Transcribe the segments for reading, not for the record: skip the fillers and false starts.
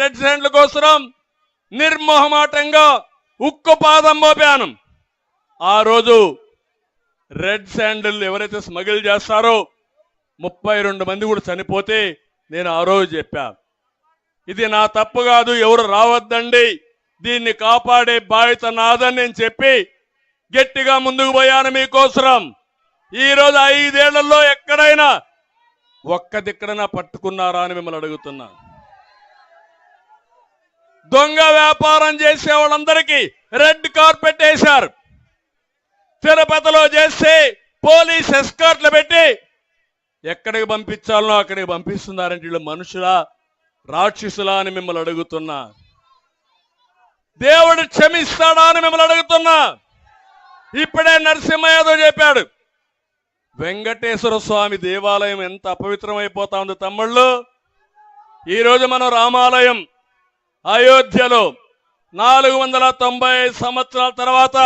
Red శాండ్ల కోసం నిర్మోహమాటంగా ఉక్కుపాదం మోపాను. ఆ రోజు రెడ్ శాండిల్ ఎవరైతే స్మగిల్ చేస్తారో 32 మంది కూడా చనిపోతే నేను ఆ రోజు చెప్పా, ఇది నా తప్పు కాదు, ఎవరు రావద్దండి, దీన్ని కాపాడే బాధ్యత నాదని నేను చెప్పి గట్టిగా ముందుకు పోయాను మీకోసం. ఈరోజు 5 ఏళ్లలో ఎక్కడైనా ఒక్క దిక్కడైనా పట్టుకున్నారా అని మిమ్మల్ని అడుగుతున్నా. దొంగ వ్యాపారం చేసే వాళ్ళందరికీ రెడ్ కార్పెట్ వేశారు. తిరుపతిలో చేస్తే పోలీస్ ఎస్కార్ట్లు పెట్టి ఎక్కడికి పంపించాలనో అక్కడికి పంపిస్తున్నారంటే వీళ్ళు మనుషులా రాక్షసులా అని మిమ్మల్ని అడుగుతున్నా. దేవుడు క్షమిస్తాడా అని మిమ్మల్ని అడుగుతున్నా. ఇప్పుడే నరసింహ యాదవ్ చెప్పాడు, వెంకటేశ్వర స్వామి దేవాలయం ఎంత అపవిత్రమైపోతా ఉంది తమ్ముళ్ళు. ఈరోజు మనం రామాలయం అయోధ్యలో 490 సంవత్సరాల తర్వాత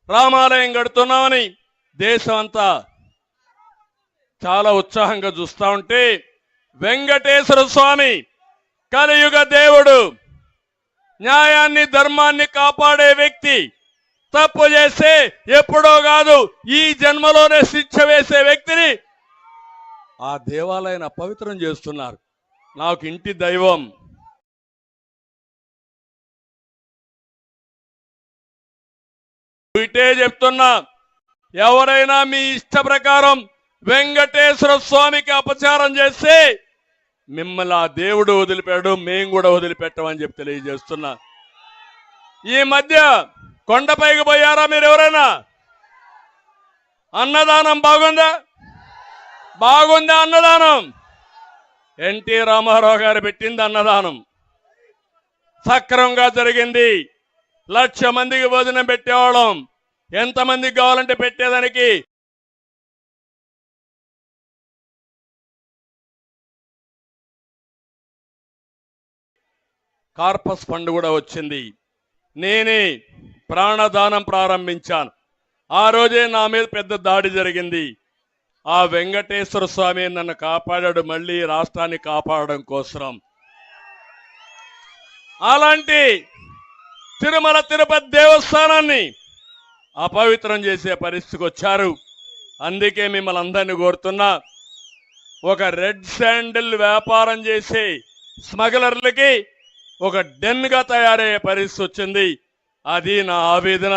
రామాలయం కడుతున్నామని దేశం అంతా చాలా ఉత్సాహంగా చూస్తా ఉంటే, వెంకటేశ్వర స్వామి కలియుగ దేవుడు, న్యాయాన్ని ధర్మాన్ని కాపాడే వ్యక్తి, తప్పు చేస్తే ఎప్పుడో కాదు ఈ జన్మలోనే శిక్ష వేసే వ్యక్తిని ఆ దేవాలయాన్ని అపవిత్రం చేస్తున్నారు. నాకు ఇంటి దైవం ఇటే చెప్తున్నా, ఎవరైనా మీ ఇష్ట ప్రకారం వెంకటేశ్వర స్వామికి అపచారం చేస్తే మిమ్మల్ని ఆ దేవుడు వదిలిపెట్టాడు, మేము కూడా వదిలిపెట్టమని చెప్పి తెలియజేస్తున్నా. ఈ మధ్య కొండపైకి పోయారా మీరు ఎవరైనా? అన్నదానం బాగుందా? బాగుందా అన్నదానం? ఎన్టీ రామారావు గారు పెట్టింది అన్నదానం, సక్రమంగా జరిగింది. 1,00,000 మందికి భోజనం పెట్టేవాళ్ళం. ఎంతమందికి కావాలంటే పెట్టేదానికి కార్పస్ ఫండ్ కూడా వచ్చింది. నేనే ప్రాణదానం ప్రారంభించాను. ఆ రోజే నా మీద పెద్ద దాడి జరిగింది. ఆ వెంకటేశ్వర స్వామి నన్ను కాపాడాడు, మళ్ళీ రాష్ట్రాన్ని కాపాడడం కోసం. అలాంటి తిరుమల తిరుపతి దేవస్థానాన్ని అపవిత్రం చేసే పరిస్థితికి వచ్చారు. అందుకే మిమ్మల్ని అందరినీ కోరుతున్నా, ఒక రెడ్ శాండిల్ వ్యాపారం చేసే స్మగ్లర్లకి ఒక డెన్ గా తయారయ్యే పరిస్థితి వచ్చింది. అది నా ఆవేదన.